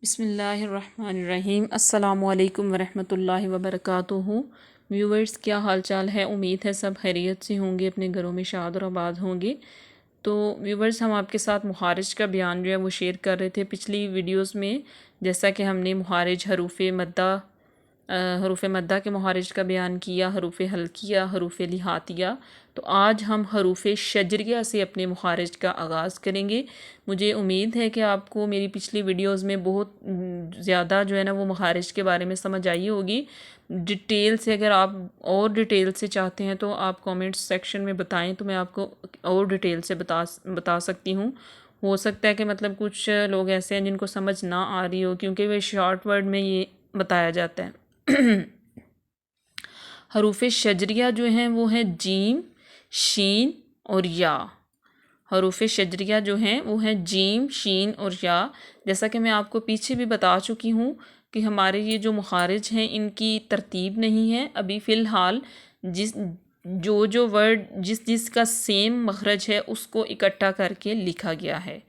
بسم اللہ الرحمن الرحیم۔ السلام علیکم ورحمۃ اللہ وبرکاتہ۔ ویورز، کیا حال چال ہے؟ امید ہے سب خیریت سے ہوں گے، اپنے گھروں میں شاد اور آباد ہوں گے۔ تو ویورز، ہم آپ کے ساتھ مخارج کا بیان جو ہے وہ شیئر کر رہے تھے پچھلی ویڈیوز میں، جیسا کہ ہم نے مخارج حروف مدہ کے مخارج کا بیان کیا، حروف حلقیہ، حروف لحاتیہ۔ تو آج ہم حروف شجریہ سے اپنے مخارج کا آغاز کریں گے۔ مجھے امید ہے کہ آپ کو میری پچھلی ویڈیوز میں بہت زیادہ جو ہے نا وہ مخارج کے بارے میں سمجھ آئی ہوگی۔ ڈیٹیل سے اگر آپ اور ڈیٹیل سے چاہتے ہیں تو آپ کومنٹ سیکشن میں بتائیں، تو میں آپ کو اور ڈیٹیل سے بتا سکتی ہوں۔ ہو سکتا ہے کہ مطلب کچھ لوگ ایسے ہیں جن کو سمجھ نہ آ رہی ہو، کیونکہ وہ شارٹ ورڈ میں یہ بتایا جاتا ہے۔ حروف شجریہ جو ہیں وہ ہیں جیم، شین اور یا۔ حروف شجریہ جو ہیں وہ ہیں جیم، شین اور یا۔ جیسا کہ میں آپ کو پیچھے بھی بتا چکی ہوں کہ ہمارے یہ جو مخارج ہیں ان کی ترتیب نہیں ہے ابھی فی الحال۔ جو ورڈ جس کا سیم مخرج ہے اس کو اکٹھا کر کے لکھا گیا ہے۔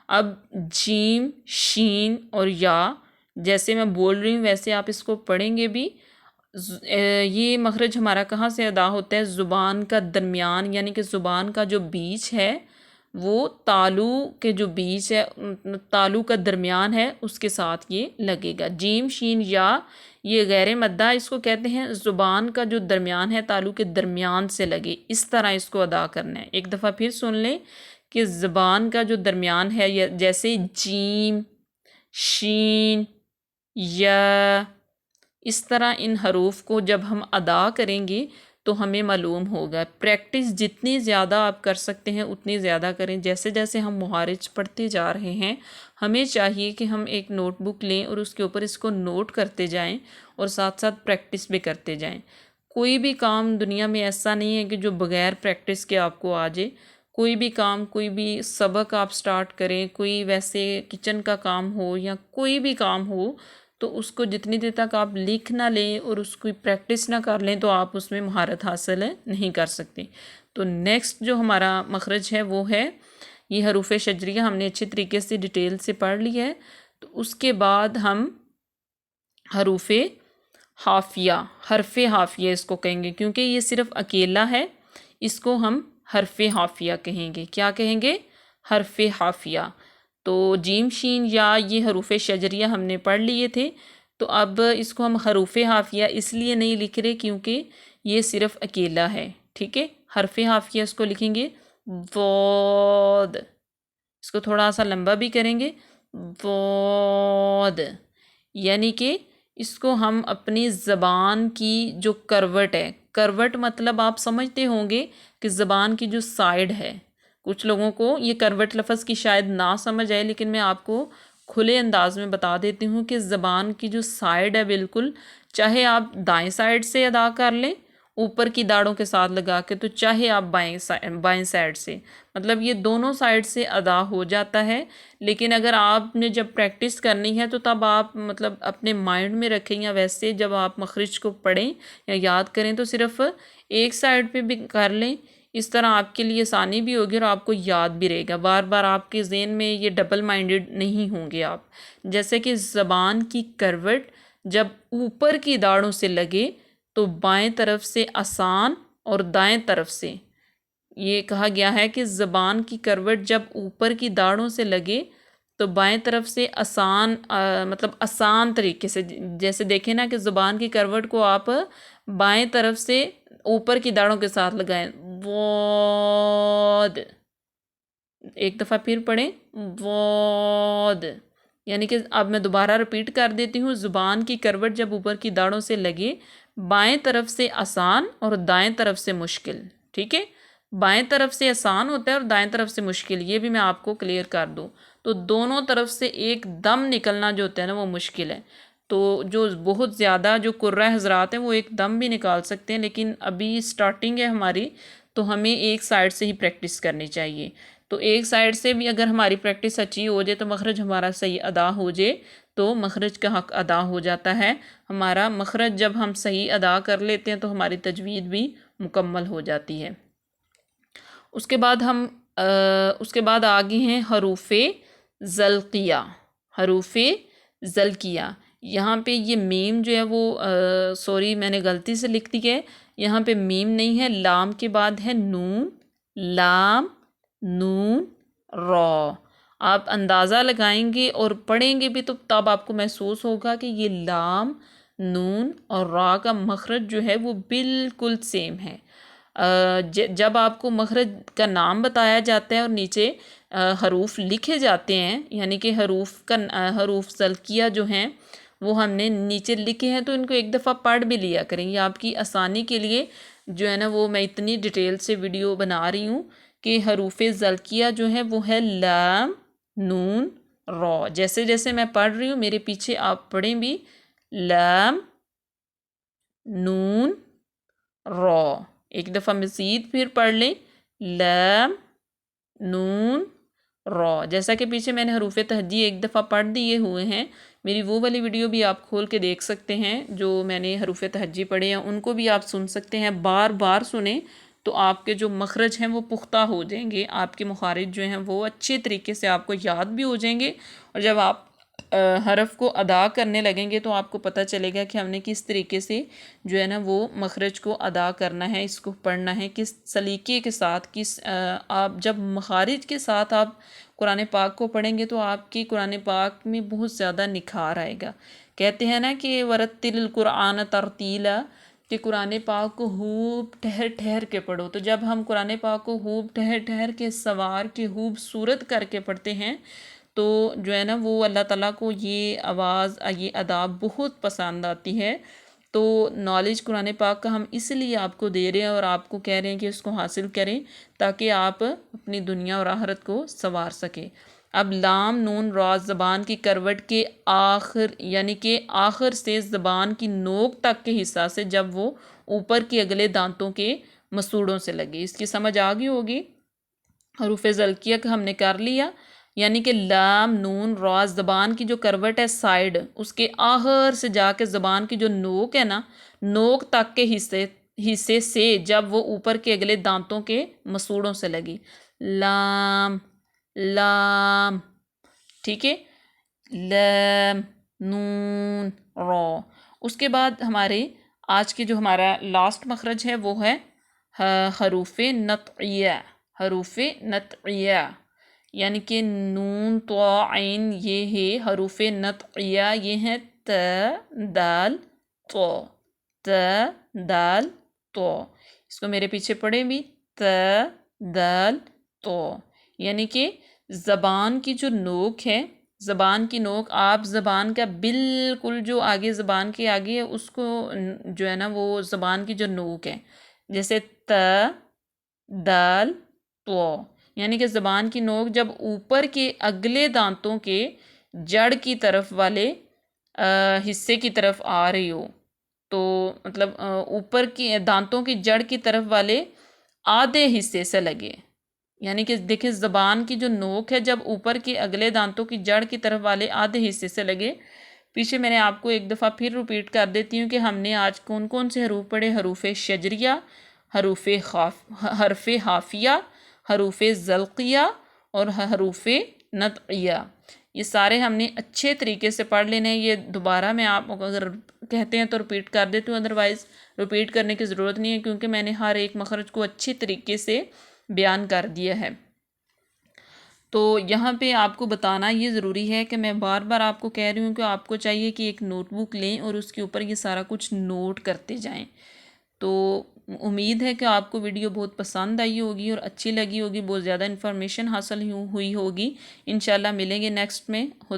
اب جیم، شین اور یا جیسے میں بول رہی ہوں ویسے آپ اس کو پڑھیں گے بھی۔ یہ مخرج ہمارا کہاں سے ادا ہوتا ہے؟ زبان کا درمیان، یعنی کہ زبان کا جو بیچ ہے وہ تالو کے جو بیچ ہے، تالو کا درمیان ہے، اس کے ساتھ یہ لگے گا۔ جیم، شین، یا یہ غیر مدہ اس کو کہتے ہیں۔ زبان کا جو درمیان ہے تالو کے درمیان سے لگے، اس طرح اس کو ادا کرنا ہے۔ ایک دفعہ پھر سن لیں کہ زبان کا جو درمیان ہے، جیسے جیم، شین، یا، اس طرح ان حروف کو جب ہم ادا کریں گے تو ہمیں معلوم ہوگا۔ پریکٹس جتنی زیادہ آپ کر سکتے ہیں اتنی زیادہ کریں۔ جیسے جیسے ہم مخارج پڑھتے جا رہے ہیں ہمیں چاہیے کہ ہم ایک نوٹ بک لیں اور اس کے اوپر اس کو نوٹ کرتے جائیں اور ساتھ ساتھ پریکٹس بھی کرتے جائیں۔ کوئی بھی کام دنیا میں ایسا نہیں ہے کہ جو بغیر پریکٹس کے آپ کو آ جائے۔ کوئی بھی کام، کوئی بھی سبق آپ سٹارٹ کریں، کوئی ویسے کچن کا کام ہو یا کوئی بھی کام ہو، تو اس کو جتنی دیر تک آپ لکھ نہ لیں اور اس کو پریکٹس نہ کر لیں تو آپ اس میں مہارت حاصل نہیں کر سکتے۔ تو نیکسٹ جو ہمارا مخرج ہے وہ ہے یہ حروف شجریہ، ہم نے اچھے طریقے سے ڈیٹیل سے پڑھ لی ہے۔ تو اس کے بعد ہم حروف حافیہ، حرف حافیہ اس کو کہیں گے، کیونکہ یہ صرف اکیلا ہے، اس کو ہم حرف حافیہ کہیں گے۔ کیا کہیں گے؟ حرف حافیہ۔ تو جیم، شین، یا یہ حروف شجریہ ہم نے پڑھ لیے تھے۔ تو اب اس کو ہم حروف حافیہ اس لیے نہیں لکھ رہے کیونکہ یہ صرف اکیلا ہے، ٹھیک ہے؟ حرف حافیہ اس کو لکھیں گے ضاد، اس کو تھوڑا سا لمبا بھی کریں گے ضاد، یعنی کہ اس کو ہم اپنی زبان کی جو کروٹ ہے، کروٹ مطلب آپ سمجھتے ہوں گے کہ زبان کی جو سائیڈ ہے، کچھ لوگوں کو یہ کروٹ لفظ کی شاید نہ سمجھ آئے، لیکن میں آپ کو کھلے انداز میں بتا دیتی ہوں کہ زبان کی جو سائیڈ ہے بالکل، چاہے آپ دائیں سائیڈ سے ادا کر لیں اوپر کی داڑوں کے ساتھ لگا کے، تو چاہے آپ بائیں سائیڈ سے، مطلب یہ دونوں سائیڈ سے ادا ہو جاتا ہے۔ لیکن اگر آپ نے جب پریکٹس کرنی ہے تو تب آپ مطلب اپنے مائنڈ میں رکھیں، یا ویسے جب آپ مخرج کو پڑھیں یا یاد کریں تو صرف ایک سائیڈ پہ بھی کر لیں، اس طرح آپ کے لیے آسانی بھی ہوگی اور آپ کو یاد بھی رہے گا۔ بار بار آپ کے ذہن میں یہ ڈبل مائنڈڈ نہیں ہوں گے آپ۔ جیسے کہ زبان کی کروٹ جب اوپر کی داڑوں سے لگے تو بائیں طرف سے آسان اور دائیں طرف سے، یہ کہا گیا ہے کہ زبان کی کروٹ جب اوپر کی داڑوں سے لگے تو بائیں طرف سے آسان، مطلب آسان طریقے سے، جیسے دیکھیں نا کہ زبان کی کروٹ کو آپ بائیں طرف سے اوپر کی داڑوں کے ساتھ لگائیں ضاد، ایک دفعہ پھر پڑھیں ضاد، یعنی کہ اب میں دوبارہ رپیٹ کر دیتی ہوں، زبان کی کروٹ جب اوپر کی داڑوں سے لگے، بائیں طرف سے آسان اور دائیں طرف سے مشکل، ٹھیک ہے؟ بائیں طرف سے آسان ہوتا ہے اور دائیں طرف سے مشکل، یہ بھی میں آپ کو کلیئر کر دوں۔ تو دونوں طرف سے ایک دم نکلنا جو ہوتا ہے نا وہ مشکل ہے۔ تو جو بہت زیادہ جو قرۂ حضرات ہیں وہ ایک دم بھی نکال سکتے ہیں، لیکن ابھی سٹارٹنگ ہے ہماری، تو ہمیں ایک سائیڈ سے ہی پریکٹس کرنی چاہیے۔ تو ایک سائیڈ سے بھی اگر ہماری پریکٹس اچھی ہو جائے تو مخرج ہمارا صحیح ادا ہو جائے تو مخرج کا حق ادا ہو جاتا ہے ہمارا۔ مخرج جب ہم صحیح ادا کر لیتے ہیں تو ہماری تجوید بھی مکمل ہو جاتی ہے۔ اس کے بعد آگے ہیں حروف زلقیہ۔ حروف ذلکیہ، یہاں پہ یہ میم جو ہے وہ سوری میں نے غلطی سے لکھ دی ہے، یہاں پہ میم نہیں ہے، لام کے بعد ہے نون، لام نون را۔ آپ اندازہ لگائیں گے اور پڑھیں گے بھی تو تب آپ کو محسوس ہوگا کہ یہ لام نون اور را کا مخرج جو ہے وہ بالکل سیم ہے۔ جب آپ کو مخرج کا نام بتایا جاتا ہے اور نیچے حروف لکھے جاتے ہیں، یعنی کہ حروف ذلکیہ جو ہیں وہ ہم نے نیچے لکھے ہیں، تو ان کو ایک دفعہ پڑھ بھی لیا کریں۔ یہ آپ کی آسانی کے لیے جو ہے نا وہ میں اتنی ڈیٹیل سے ویڈیو بنا رہی ہوں کہ حروف ذلکیہ جو ہے وہ ہے لام نون را۔ جیسے جیسے میں پڑھ رہی ہوں میرے پیچھے آپ پڑھیں بھی، لام نون را۔ ایک دفعہ مزید پھر پڑھ لیں، لام نون را۔ جیسا کہ پیچھے میں نے حروف تہجی ایک دفعہ پڑھ دیے ہوئے ہیں، میری وہ والی ویڈیو بھی آپ کھول کے دیکھ سکتے ہیں جو میں نے حروف تہجی پڑھے ہیں، ان کو بھی آپ سن سکتے ہیں، بار بار سنیں تو آپ کے جو مخرج ہیں وہ پختہ ہو جائیں گے، آپ کے مخارج جو ہیں وہ اچھے طریقے سے آپ کو یاد بھی ہو جائیں گے، اور جب آپ حرف کو ادا کرنے لگیں گے تو آپ کو پتہ چلے گا کہ ہم نے کس طریقے سے جو ہے نا وہ مخرج کو ادا کرنا ہے، اس کو پڑھنا ہے، کس سلیقے کے ساتھ، آپ جب مخارج کے ساتھ آپ قرآن پاک کو پڑھیں گے تو آپ کی قرآن پاک میں بہت زیادہ نکھار آئے گا۔ کہتے ہیں نا کہ ورتل القرآن ترتیلا، کہ قرآن پاک کو خوب ٹھہر ٹھہر کے پڑھو۔ تو جب ہم قرآن پاک کو خوب ٹھہر ٹھہر کے سوار کے خوبصورت کر کے پڑھتے ہیں تو جو ہے نا وہ اللہ تعالیٰ کو یہ آواز، یہ ادا بہت پسند آتی ہے۔ تو نالج قرآن پاک کا ہم اس لیے آپ کو دے رہے ہیں اور آپ کو کہہ رہے ہیں کہ اس کو حاصل کریں تاکہ آپ اپنی دنیا اور آخرت کو سنوار سکیں۔ اب لام نون را زبان کی کروٹ کے آخر، یعنی کہ آخر سے زبان کی نوک تک کے حصہ سے جب وہ اوپر کے اگلے دانتوں کے مسوڑوں سے لگے، اس کی سمجھ آ گئی ہوگی۔ حروف ذلکیہ کا ہم نے کر لیا، یعنی کہ لام نون را زبان کی جو کروٹ ہے سائیڈ، اس کے آخر سے جا کے زبان کی جو نوک ہے نا، نوک تک کے حصے سے جب وہ اوپر کے اگلے دانتوں کے مسوڑوں سے لگی، لام لام، ٹھیک ہے، لام نون را۔ اس کے بعد ہمارے آج کے جو ہمارا لاسٹ مخرج ہے وہ ہے حروف نطعیہ۔ حروف نطعیہ یعنی کہ نون طا عین، یہ ہے حروف نطعیہ، یہ ہیں ت دال طا، ت دال طا۔ اس کو میرے پیچھے پڑھیں بھی، ت دال طا، یعنی کہ زبان کی جو نوک ہے، زبان کی نوک، آپ زبان کا بالکل جو آگے زبان کے آگے ہے اس کو جو ہے نا وہ زبان کی جو نوک ہے، جیسے ت دال طا، یعنی کہ زبان کی نوک جب اوپر کے اگلے دانتوں کے جڑ کی طرف والے حصے کی طرف آ رہی ہو، تو مطلب اوپر کی دانتوں کی جڑ کی طرف والے آدھے حصے سے لگے، یعنی کہ دیکھیں زبان کی جو نوک ہے جب اوپر کے اگلے دانتوں کی جڑ کی طرف والے آدھے حصے سے لگے۔ پیچھے میں نے آپ کو ایک دفعہ پھر ریپیٹ کر دیتی ہوں کہ ہم نے آج کون کون سے حروف پڑھے، حروف شجریہ، حرف حافیہ، حروف ذلقیہ اور حروف نطعیہ، یہ سارے ہم نے اچھے طریقے سے پڑھ لینے ہیں۔ یہ دوبارہ میں آپ اگر کہتے ہیں تو ریپیٹ کر دیتی ہوں، ادروائز ریپیٹ کرنے کی ضرورت نہیں ہے کیونکہ میں نے ہر ایک مخرج کو اچھی طریقے سے بیان کر دیا ہے۔ تو یہاں پہ آپ کو بتانا یہ ضروری ہے کہ میں بار بار آپ کو کہہ رہی ہوں کہ آپ کو چاہیے کہ ایک نوٹ بک لیں اور اس کے اوپر یہ سارا کچھ نوٹ کرتے جائیں۔ تو امید ہے کہ آپ کو ویڈیو بہت پسند آئی ہوگی اور اچھی لگی ہوگی، بہت زیادہ انفارمیشن حاصل ہوئی ہوگی۔ انشاءاللہ ملیں گے نیکسٹ میں۔ خدا